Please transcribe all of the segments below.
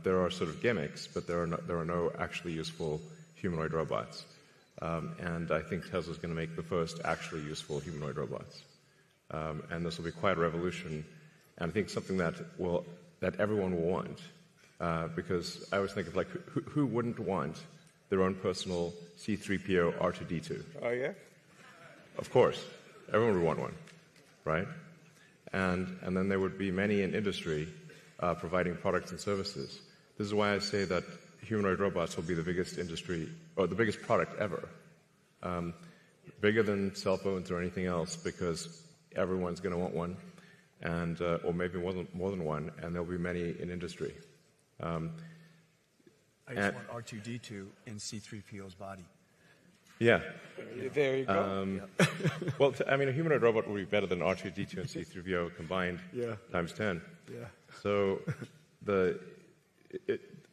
There are sort of gimmicks, but there are no actually useful humanoid robots. And I think Tesla's going to make the first actually useful humanoid robots. And this will be quite a revolution, and I think something that everyone will want. Because I always think of, like, who wouldn't want their own personal C-3PO R2-D2? Oh, yeah? Of course. Everyone would want one, right? And then there would be many in industry providing products and services. This is why I say that humanoid robots will be the biggest industry, or the biggest product ever. Bigger than cell phones or anything else, because everyone's going to want one, and or maybe more than one, and there'll be many in industry. I just want R2-D2 in C-3PO's body. Yeah. There you go. Well, I mean, a humanoid robot would be better than R2-D2 and C-3PO combined times 10. Yeah. So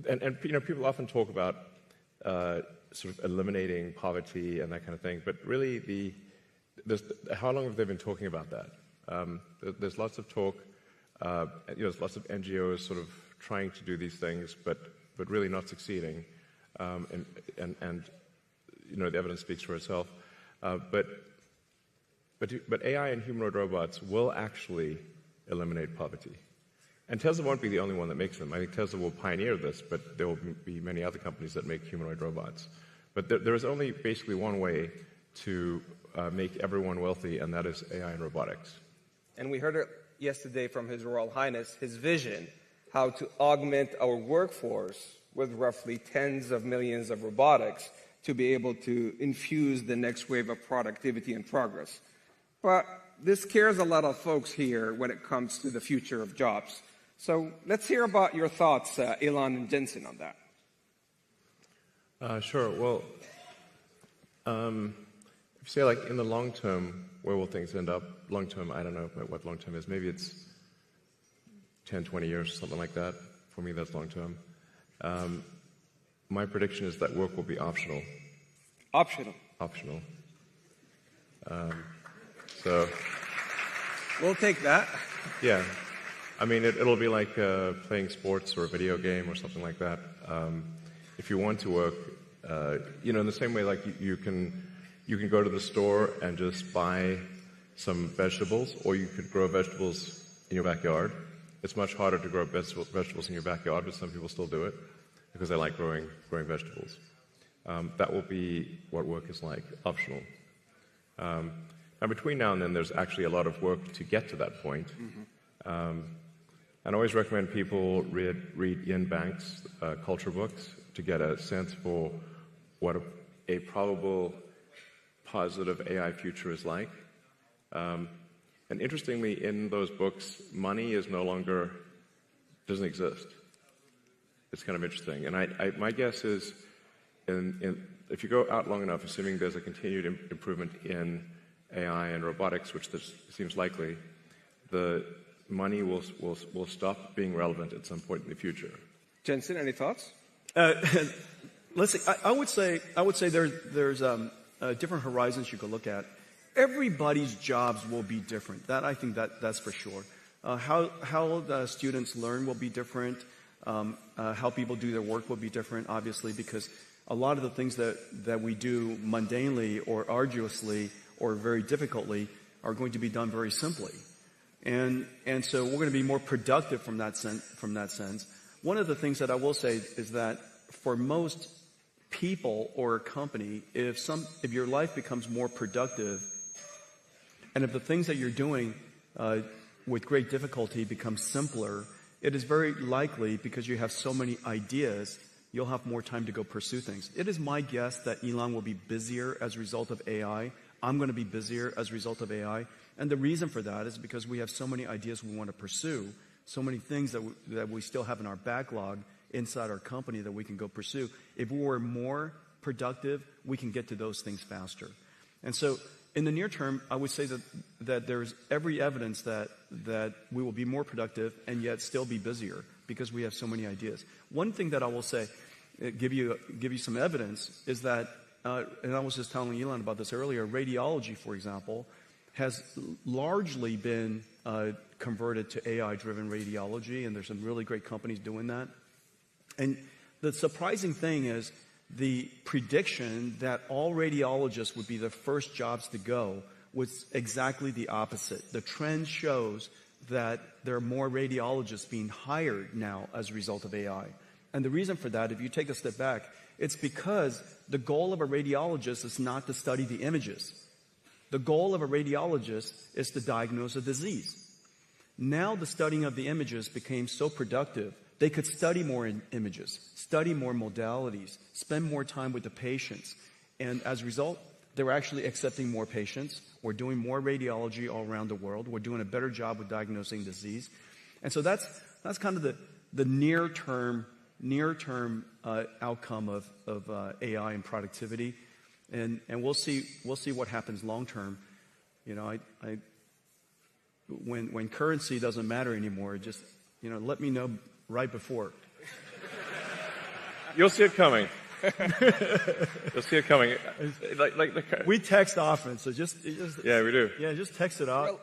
and you know, people often talk about sort of eliminating poverty and that kind of thing, but really how long have they been talking about that? There's lots of talk, you know, there's lots of NGOs sort of trying to do these things, but really not succeeding, and you know, the evidence speaks for itself. But AI and humanoid robots will actually eliminate poverty. And Tesla won't be the only one that makes them. I think Tesla will pioneer this, but there will be many other companies that make humanoid robots. But there is only basically one way to make everyone wealthy, and that is AI and robotics. And we heard it yesterday from His Royal Highness, his vision, how to augment our workforce with roughly tens of millions of robotics to be able to infuse the next wave of productivity and progress. But this scares a lot of folks here when it comes to the future of jobs. So let's hear about your thoughts, Elon and Jensen, on that. Sure. Well, if you say, like, in the long term, where will things end up? Long term, I don't know what long term is. Maybe it's 10, 20 years, something like that. For me, that's long term. My prediction is that work will be optional. Optional? Optional. So... We'll take that. Yeah. I mean, it'll be like playing sports or a video game or something like that. If you want to work, you know, in the same way, like, you can go to the store and just buy some vegetables, or you could grow vegetables in your backyard. It's much harder to grow vegetables in your backyard, but some people still do it because they like growing vegetables. That will be what work is like, optional. Now, between now and then, there's actually a lot of work to get to that point. And I always recommend people read Ian Banks' culture books to get a sense for what a probable positive AI future is like. And interestingly, in those books, money doesn't exist. It's kind of interesting. And my guess is, if you go out long enough, assuming there's a continued improvement in AI and robotics, which this seems likely, the money will stop being relevant at some point in the future. Jensen, any thoughts? Let's see. I would say there's different horizons you could look at. Everybody's jobs will be different. I think that's for sure. How the students learn will be different. How people do their work will be different, obviously, because a lot of the things that we do mundanely or arduously or very difficultly are going to be done very simply. And so we're going to be more productive from that sense. One of the things that I will say is that for most people or a company, if your life becomes more productive, and if the things that you're doing with great difficulty become simpler, it is very likely, because you have so many ideas, you'll have more time to go pursue things. It is my guess that Elon will be busier as a result of AI. I'm going to be busier as a result of AI. And the reason for that is because we have so many ideas we want to pursue, so many things that we still have in our backlog inside our company that we can go pursue. If we were more productive, we can get to those things faster. And so in the near term, I would say that there's every evidence that we will be more productive and yet still be busier because we have so many ideas. One thing that I will say, give you some evidence, is that, and I was just telling Elon about this earlier, radiology, for example, has largely been converted to AI-driven radiology, and there's some really great companies doing that. And the surprising thing is the prediction that all radiologists would be the first jobs to go was exactly the opposite. The trend shows that there are more radiologists being hired now as a result of AI. And the reason for that, if you take a step back, it's because the goal of a radiologist is not to study the images. The goal of a radiologist is to diagnose a disease. Now the studying of the images became so productive, they could study more images, study more modalities, spend more time with the patients. And as a result, they were actually accepting more patients. We're doing more radiology all around the world. We're doing a better job with diagnosing disease. And so that's kind of the near-term outcome of AI and productivity. And we'll see what happens long-term. You know, when currency doesn't matter anymore, just, you know, let me know right before. You'll see it coming. You'll see it coming. We text often, so just yeah, we do. Yeah, just text it off.